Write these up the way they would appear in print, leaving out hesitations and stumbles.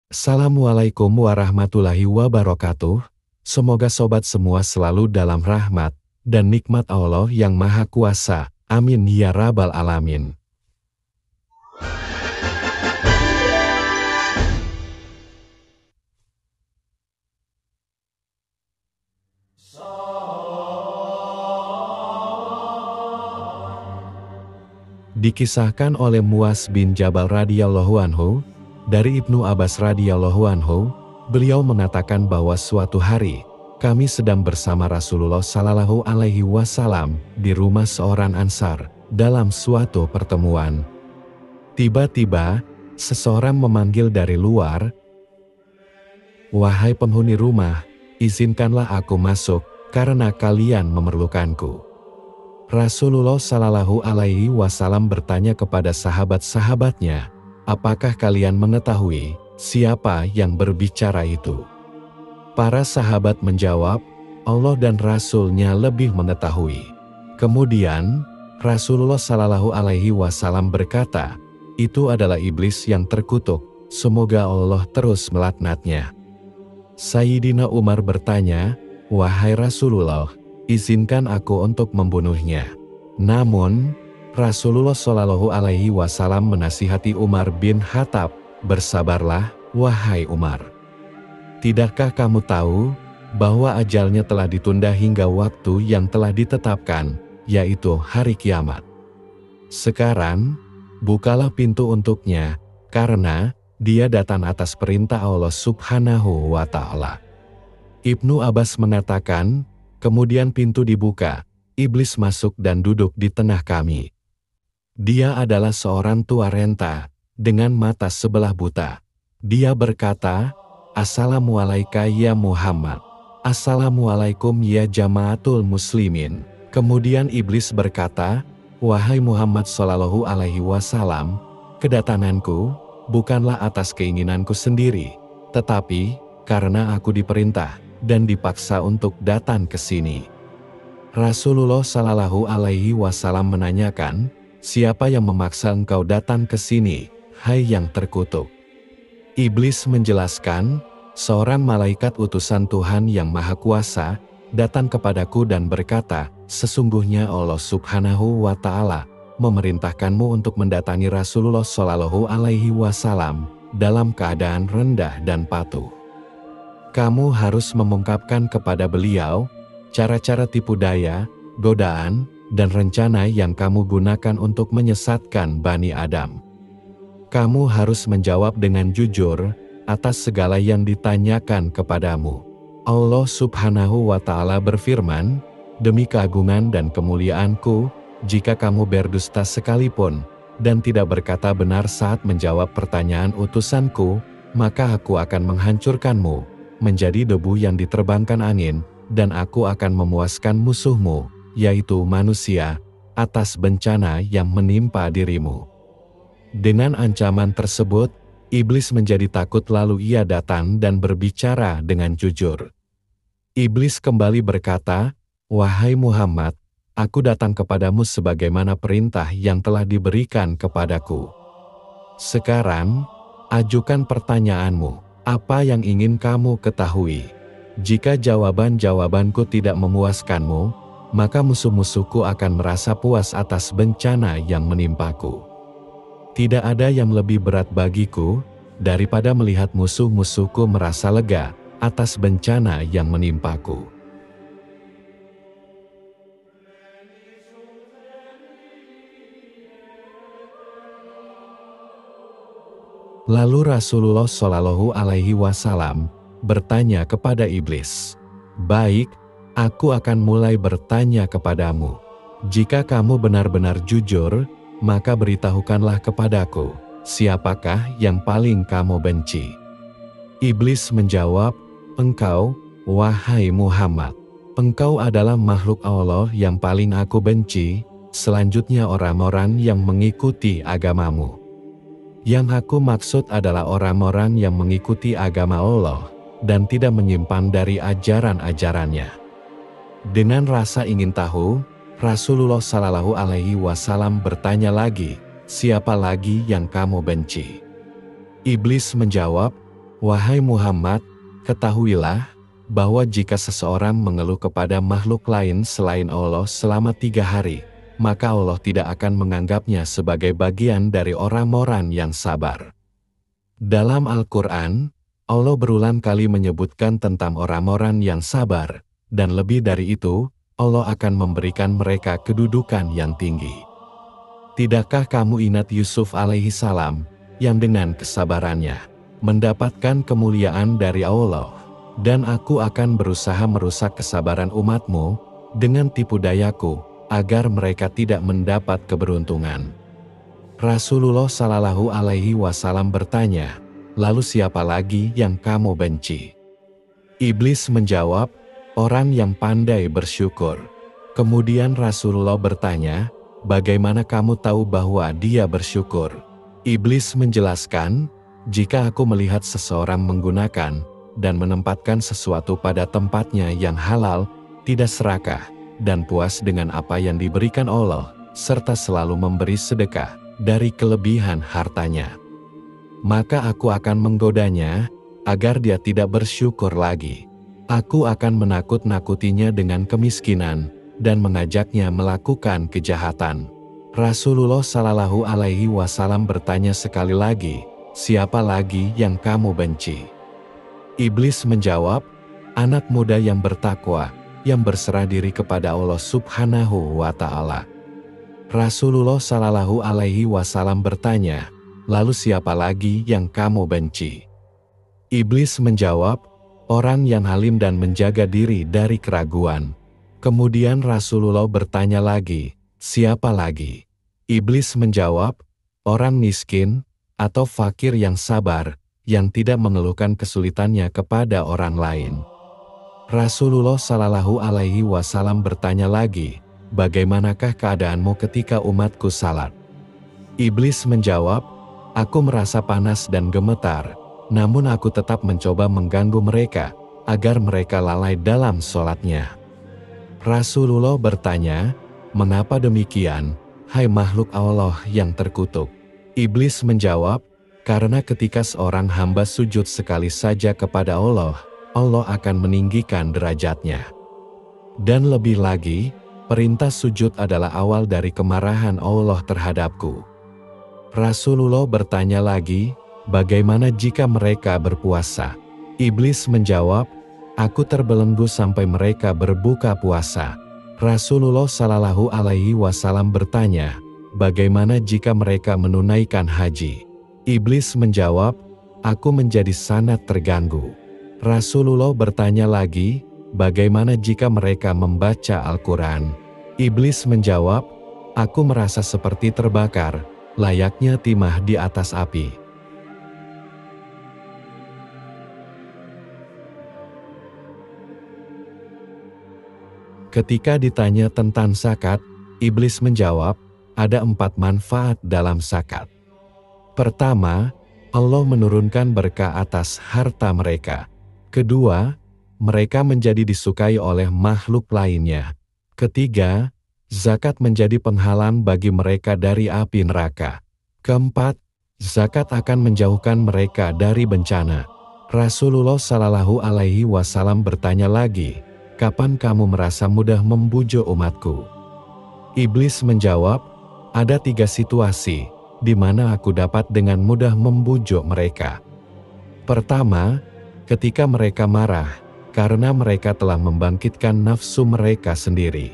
Assalamualaikum warahmatullahi wabarakatuh. Semoga sobat semua selalu dalam rahmat dan nikmat Allah yang Maha Kuasa. Amin ya rabbal alamin. Dikisahkan oleh Muaz bin Jabal radhiyallahu anhu, dari Ibnu Abbas radhiyallahu anhu, beliau mengatakan bahwa suatu hari, kami sedang bersama Rasulullah Shallallahu Alaihi Wasallam di rumah seorang Ansar dalam suatu pertemuan. Tiba-tiba, seseorang memanggil dari luar, "Wahai penghuni rumah, izinkanlah aku masuk karena kalian memerlukanku." Rasulullah Shallallahu Alaihi Wasallam bertanya kepada sahabat-sahabatnya, "Apakah kalian mengetahui siapa yang berbicara itu?" Para sahabat menjawab, "Allah dan Rasul-Nya lebih mengetahui." Kemudian, Rasulullah Shallallahu Alaihi Wasallam berkata, "Itu adalah iblis yang terkutuk, semoga Allah terus melaknatnya." Sayyidina Umar bertanya, "Wahai Rasulullah, izinkan aku untuk membunuhnya." Namun, Rasulullah Shallallahu Alaihi Wasallam menasihati Umar bin Khattab, "Bersabarlah, wahai Umar. Tidakkah kamu tahu bahwa ajalnya telah ditunda hingga waktu yang telah ditetapkan, yaitu hari kiamat? Sekarang, bukalah pintu untuknya, karena dia datang atas perintah Allah Subhanahu wa Ta'ala." Ibnu Abbas mengatakan, kemudian pintu dibuka, iblis masuk dan duduk di tengah kami. Dia adalah seorang tua renta, dengan mata sebelah buta. Dia berkata, "Assalamualaikum ya Muhammad. Assalamualaikum ya jamaatul muslimin." Kemudian iblis berkata, "Wahai Muhammad Shallallahu Alaihi Wasallam, kedatanganku bukanlah atas keinginanku sendiri, tetapi karena aku diperintah dan dipaksa untuk datang ke sini." Rasulullah Shallallahu Alaihi Wasallam menanyakan, "Siapa yang memaksa engkau datang ke sini, hai yang terkutuk?" Iblis menjelaskan, "Seorang malaikat utusan Tuhan yang Maha Kuasa datang kepadaku dan berkata, sesungguhnya Allah Subhanahu wa Ta'ala memerintahkanmu untuk mendatangi Rasulullah Shallallahu Alaihi Wasallam dalam keadaan rendah dan patuh. Kamu harus mengungkapkan kepada beliau cara-cara tipu daya, godaan, dan rencana yang kamu gunakan untuk menyesatkan Bani Adam. Kamu harus menjawab dengan jujur atas segala yang ditanyakan kepadamu." Allah Subhanahu wa Ta'ala berfirman, "Demi keagungan dan kemuliaanku, jika kamu berdusta sekalipun, dan tidak berkata benar saat menjawab pertanyaan utusanku, maka aku akan menghancurkanmu menjadi debu yang diterbangkan angin, dan aku akan memuaskan musuhmu, yaitu manusia, atas bencana yang menimpa dirimu." Dengan ancaman tersebut, iblis menjadi takut lalu ia datang dan berbicara dengan jujur. Iblis kembali berkata, "Wahai Muhammad, aku datang kepadamu sebagaimana perintah yang telah diberikan kepadaku. Sekarang, ajukan pertanyaanmu, apa yang ingin kamu ketahui? Jika jawaban-jawabanku tidak memuaskanmu, maka musuh-musuhku akan merasa puas atas bencana yang menimpaku. Tidak ada yang lebih berat bagiku daripada melihat musuh-musuhku merasa lega atas bencana yang menimpaku." Lalu Rasulullah Shallallahu Alaihi Wasallam bertanya kepada iblis, "Baik, aku akan mulai bertanya kepadamu. Jika kamu benar-benar jujur, maka beritahukanlah kepadaku, siapakah yang paling kamu benci?" Iblis menjawab, "Engkau, wahai Muhammad. Engkau adalah makhluk Allah yang paling aku benci, selanjutnya orang-orang yang mengikuti agamamu. Yang aku maksud adalah orang-orang yang mengikuti agama Allah dan tidak menyimpan dari ajaran-ajarannya." Dengan rasa ingin tahu, Rasulullah Shallallahu Alaihi Wasallam bertanya lagi, "Siapa lagi yang kamu benci?" Iblis menjawab, Wahai Muhammad, ketahuilah bahwa jika seseorang mengeluh kepada makhluk lain selain Allah selama 3 hari, maka Allah tidak akan menganggapnya sebagai bagian dari orang-orang yang sabar. Dalam Al-Quran, Allah berulang kali menyebutkan tentang orang-orang yang sabar, dan lebih dari itu, Allah akan memberikan mereka kedudukan yang tinggi. Tidakkah kamu ingat Yusuf alaihi salam, yang dengan kesabarannya mendapatkan kemuliaan dari Allah, dan aku akan berusaha merusak kesabaran umatmu dengan tipu dayaku, agar mereka tidak mendapat keberuntungan. Rasulullah Shallallahu Alaihi Wasallam bertanya, lalu siapa lagi yang kamu benci? Iblis menjawab, orang yang pandai bersyukur. Kemudian Rasulullah bertanya, bagaimana kamu tahu bahwa dia bersyukur? Iblis menjelaskan, jika aku melihat seseorang menggunakan dan menempatkan sesuatu pada tempatnya yang halal, tidak serakah, dan puas dengan apa yang diberikan Allah, serta selalu memberi sedekah dari kelebihan hartanya, maka aku akan menggodanya, agar dia tidak bersyukur lagi. Aku akan menakut-nakutinya dengan kemiskinan, dan mengajaknya melakukan kejahatan. Rasulullah Shallallahu Alaihi Wasallam bertanya sekali lagi, siapa lagi yang kamu benci? Iblis menjawab, anak muda yang bertakwa, yang berserah diri kepada Allah Subhanahu wa Ta'ala. Rasulullah Shallallahu Alaihi Wasallam bertanya, lalu siapa lagi yang kamu benci? Iblis menjawab, orang yang halim dan menjaga diri dari keraguan. Kemudian Rasulullah bertanya lagi, siapa lagi? Iblis menjawab, orang miskin atau fakir yang sabar, yang tidak mengeluhkan kesulitannya kepada orang lain. Rasulullah Shallallahu Alaihi Wasallam bertanya lagi, bagaimanakah keadaanmu ketika umatku salat? Iblis menjawab, aku merasa panas dan gemetar, namun aku tetap mencoba mengganggu mereka, agar mereka lalai dalam sholatnya. Rasulullah bertanya, mengapa demikian, hai makhluk Allah yang terkutuk? Iblis menjawab, karena ketika seorang hamba sujud sekali saja kepada Allah, Allah akan meninggikan derajatnya. Dan lebih lagi, perintah sujud adalah awal dari kemarahan Allah terhadapku. Rasulullah bertanya lagi, bagaimana jika mereka berpuasa? Iblis menjawab, aku terbelenggu sampai mereka berbuka puasa. Rasulullah Shallallahu Alaihi Wasallam bertanya, bagaimana jika mereka menunaikan haji? Iblis menjawab, aku menjadi sangat terganggu. Rasulullah bertanya lagi, bagaimana jika mereka membaca Al-Quran? Iblis menjawab, aku merasa seperti terbakar, layaknya timah di atas api. Ketika ditanya tentang zakat, Iblis menjawab, ada 4 manfaat dalam zakat. Pertama, Allah menurunkan berkah atas harta mereka. Kedua, mereka menjadi disukai oleh makhluk lainnya. Ketiga, zakat menjadi penghalang bagi mereka dari api neraka. Keempat, zakat akan menjauhkan mereka dari bencana. Rasulullah Shallallahu Alaihi Wasallam bertanya lagi, kapan kamu merasa mudah membujuk umatku? Iblis menjawab, ada 3 situasi di mana aku dapat dengan mudah membujuk mereka. Pertama, ketika mereka marah, karena mereka telah membangkitkan nafsu mereka sendiri.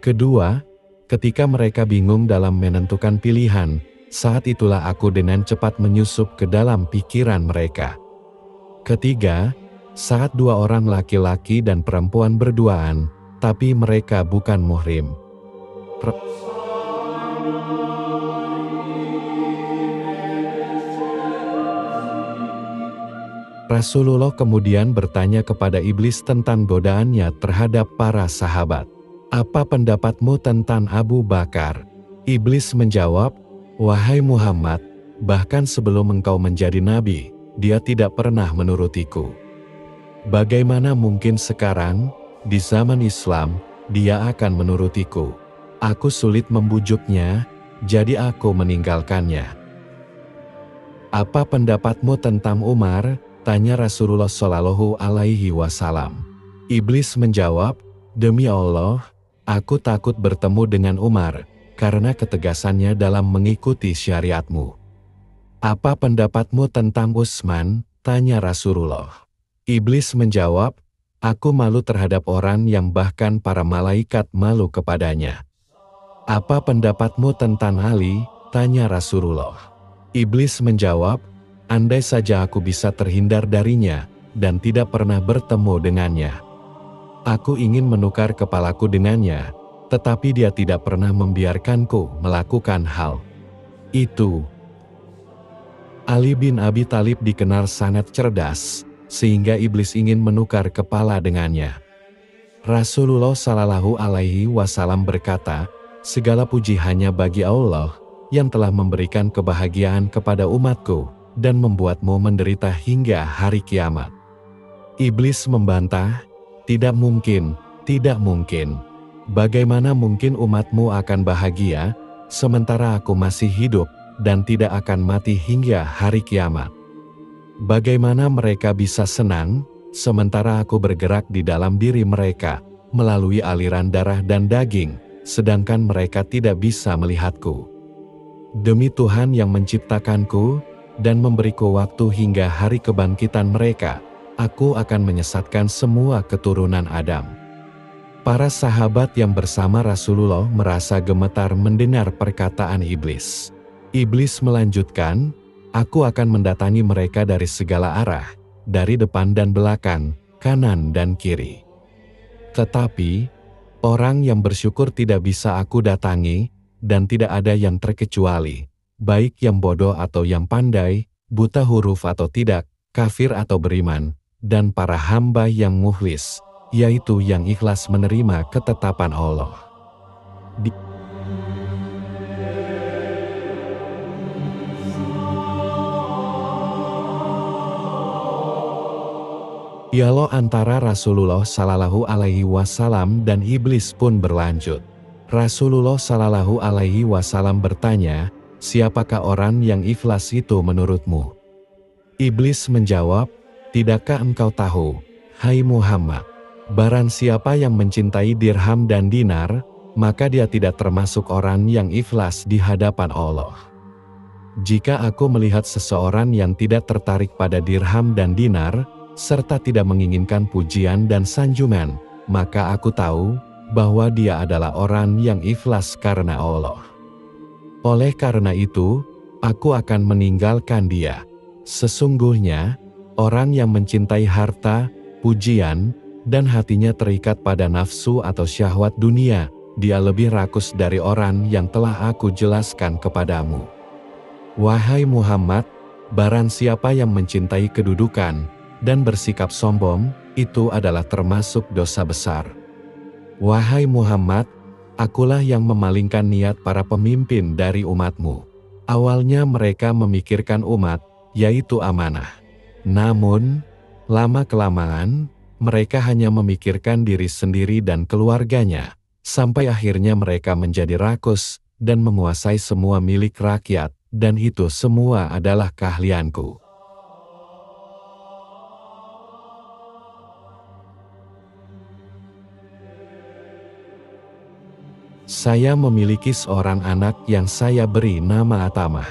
Kedua, ketika mereka bingung dalam menentukan pilihan, saat itulah aku dengan cepat menyusup ke dalam pikiran mereka. Ketiga, saat 2 orang laki-laki dan perempuan berduaan, tapi mereka bukan muhrim. Rasulullah kemudian bertanya kepada Iblis tentang godaannya terhadap para sahabat. Apa pendapatmu tentang Abu Bakar? Iblis menjawab, wahai Muhammad, bahkan sebelum engkau menjadi nabi, dia tidak pernah menurutiku. Bagaimana mungkin sekarang, di zaman Islam, dia akan menurutiku? Aku sulit membujuknya, jadi aku meninggalkannya. Apa pendapatmu tentang Umar? Tanya Rasulullah Shallallahu Alaihi Wasallam. Iblis menjawab, demi Allah, aku takut bertemu dengan Umar, karena ketegasannya dalam mengikuti syariatmu. Apa pendapatmu tentang Utsman? Tanya Rasulullah. Iblis menjawab, aku malu terhadap orang yang bahkan para malaikat malu kepadanya. Apa pendapatmu tentang Ali? Tanya Rasulullah. Iblis menjawab, andai saja aku bisa terhindar darinya, dan tidak pernah bertemu dengannya. Aku ingin menukar kepalaku dengannya, tetapi dia tidak pernah membiarkanku melakukan hal itu. Ali bin Abi Thalib dikenal sangat cerdas, sehingga iblis ingin menukar kepala dengannya. Rasulullah Shallallahu Alaihi Wasallam berkata, segala puji hanya bagi Allah, yang telah memberikan kebahagiaan kepada umatku, dan membuatmu menderita hingga hari kiamat. Iblis membantah, tidak mungkin, tidak mungkin. Bagaimana mungkin umatmu akan bahagia, sementara aku masih hidup, dan tidak akan mati hingga hari kiamat? Bagaimana mereka bisa senang, sementara aku bergerak di dalam diri mereka, melalui aliran darah dan daging, sedangkan mereka tidak bisa melihatku? Demi Tuhan yang menciptakanku, dan memberiku waktu hingga hari kebangkitan mereka, aku akan menyesatkan semua keturunan Adam. Para sahabat yang bersama Rasulullah merasa gemetar mendengar perkataan iblis. Iblis melanjutkan, aku akan mendatangi mereka dari segala arah, dari depan dan belakang, kanan dan kiri. Tetapi, orang yang bersyukur tidak bisa aku datangi, dan tidak ada yang terkecuali, baik yang bodoh atau yang pandai, buta huruf atau tidak, kafir atau beriman, dan para hamba yang mukhlis, yaitu yang ikhlas menerima ketetapan Allah. Dialog antara Rasulullah Shallallahu Alaihi Wasallam dan iblis pun berlanjut. Rasulullah Shallallahu Alaihi Wasallam bertanya, siapakah orang yang ikhlas itu menurutmu? Iblis menjawab, tidakkah engkau tahu, hai Muhammad, barang siapa yang mencintai dirham dan dinar, maka dia tidak termasuk orang yang ikhlas di hadapan Allah. Jika aku melihat seseorang yang tidak tertarik pada dirham dan dinar, serta tidak menginginkan pujian dan sanjungan, maka aku tahu bahwa dia adalah orang yang ikhlas karena Allah. Oleh karena itu, aku akan meninggalkan dia. Sesungguhnya, orang yang mencintai harta, pujian, dan hatinya terikat pada nafsu atau syahwat dunia, dia lebih rakus dari orang yang telah aku jelaskan kepadamu. Wahai Muhammad, barang siapa yang mencintai kedudukan, dan bersikap sombong, itu adalah termasuk dosa besar. Wahai Muhammad, akulah yang memalingkan niat para pemimpin dari umatmu. Awalnya mereka memikirkan umat, yaitu amanah. Namun, lama-kelamaan, mereka hanya memikirkan diri sendiri dan keluarganya, sampai akhirnya mereka menjadi rakus, dan menguasai semua milik rakyat, dan itu semua adalah keahlianku. Saya memiliki seorang anak yang saya beri nama Atamah.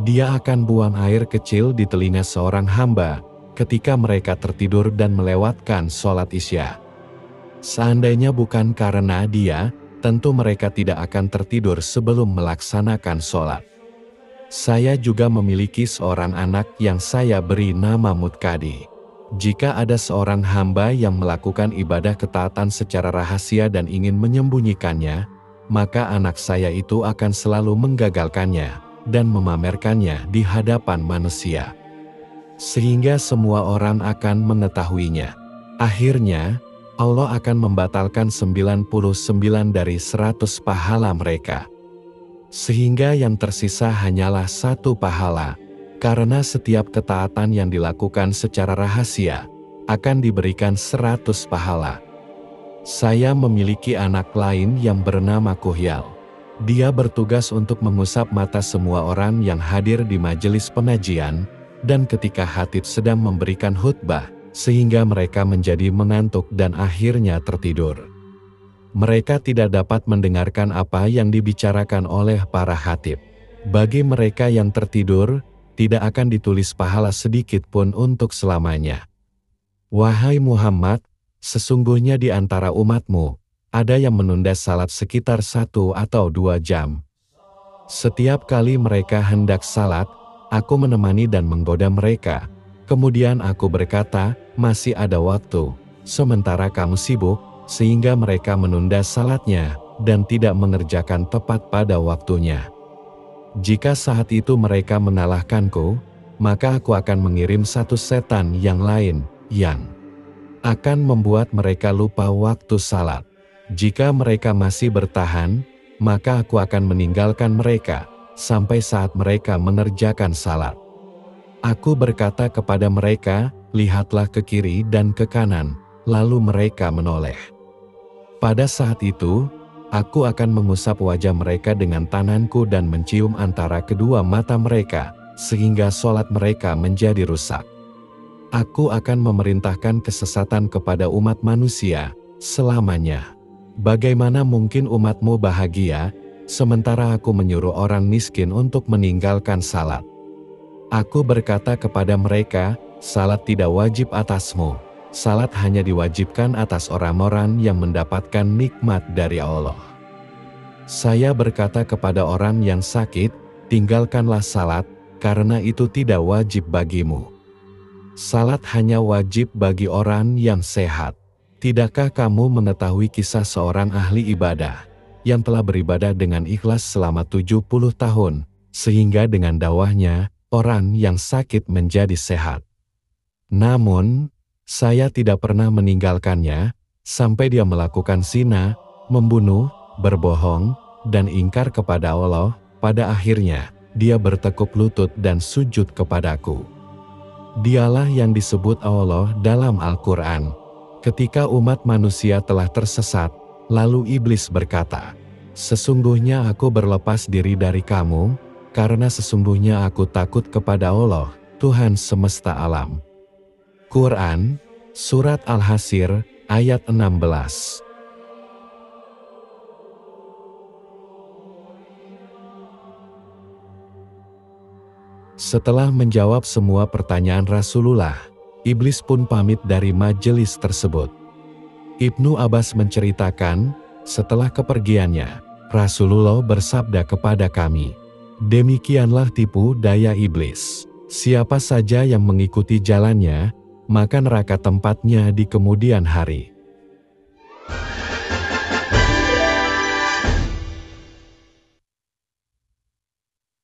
Dia akan buang air kecil di telinga seorang hamba, ketika mereka tertidur dan melewatkan sholat Isya. Seandainya bukan karena dia, tentu mereka tidak akan tertidur sebelum melaksanakan sholat. Saya juga memiliki seorang anak yang saya beri nama Mutkadi. Jika ada seorang hamba yang melakukan ibadah ketaatan secara rahasia dan ingin menyembunyikannya, maka anak saya itu akan selalu menggagalkannya, dan memamerkannya di hadapan manusia. Sehingga semua orang akan mengetahuinya. Akhirnya, Allah akan membatalkan 99 dari 100 pahala mereka. Sehingga yang tersisa hanyalah 1 pahala, karena setiap ketaatan yang dilakukan secara rahasia, akan diberikan 100 pahala. Saya memiliki anak lain yang bernama Kuhyal. Dia bertugas untuk mengusap mata semua orang yang hadir di majelis pengajian, dan ketika khatib sedang memberikan khutbah, sehingga mereka menjadi mengantuk dan akhirnya tertidur. Mereka tidak dapat mendengarkan apa yang dibicarakan oleh para khatib. Bagi mereka yang tertidur, tidak akan ditulis pahala sedikit pun untuk selamanya. Wahai Muhammad, sesungguhnya di antara umatmu, ada yang menunda salat sekitar 1 atau 2 jam. Setiap kali mereka hendak salat, aku menemani dan menggoda mereka. Kemudian aku berkata, masih ada waktu, sementara kamu sibuk, sehingga mereka menunda salatnya, dan tidak mengerjakan tepat pada waktunya. Jika saat itu mereka mengalahkanku, maka aku akan mengirim satu setan yang lain, yang akan membuat mereka lupa waktu salat. Jika mereka masih bertahan, maka aku akan meninggalkan mereka, sampai saat mereka mengerjakan salat. Aku berkata kepada mereka, lihatlah ke kiri dan ke kanan, lalu mereka menoleh. Pada saat itu, aku akan mengusap wajah mereka dengan tanganku dan mencium antara kedua mata mereka, sehingga sholat mereka menjadi rusak. Aku akan memerintahkan kesesatan kepada umat manusia selamanya. Bagaimana mungkin umatmu bahagia, sementara aku menyuruh orang miskin untuk meninggalkan salat? Aku berkata kepada mereka, salat tidak wajib atasmu. Salat hanya diwajibkan atas orang-orang yang mendapatkan nikmat dari Allah. Saya berkata kepada orang yang sakit, tinggalkanlah salat, karena itu tidak wajib bagimu. Salat hanya wajib bagi orang yang sehat. Tidakkah kamu mengetahui kisah seorang ahli ibadah, yang telah beribadah dengan ikhlas selama 70 tahun, sehingga dengan dakwahnya, orang yang sakit menjadi sehat. Namun, saya tidak pernah meninggalkannya, sampai dia melakukan zina, membunuh, berbohong, dan ingkar kepada Allah. Pada akhirnya, dia bertekuk lutut dan sujud kepadaku. Dialah yang disebut Allah dalam Al-Quran. Ketika umat manusia telah tersesat, lalu iblis berkata, sesungguhnya aku berlepas diri dari kamu, karena sesungguhnya aku takut kepada Allah, Tuhan semesta alam. Quran, Surat Al-Hashr, ayat 16. Setelah menjawab semua pertanyaan Rasulullah, iblis pun pamit dari majelis tersebut. Ibnu Abbas menceritakan, setelah kepergiannya, Rasulullah bersabda kepada kami, demikianlah tipu daya iblis. Siapa saja yang mengikuti jalannya, maka neraka tempatnya di kemudian hari.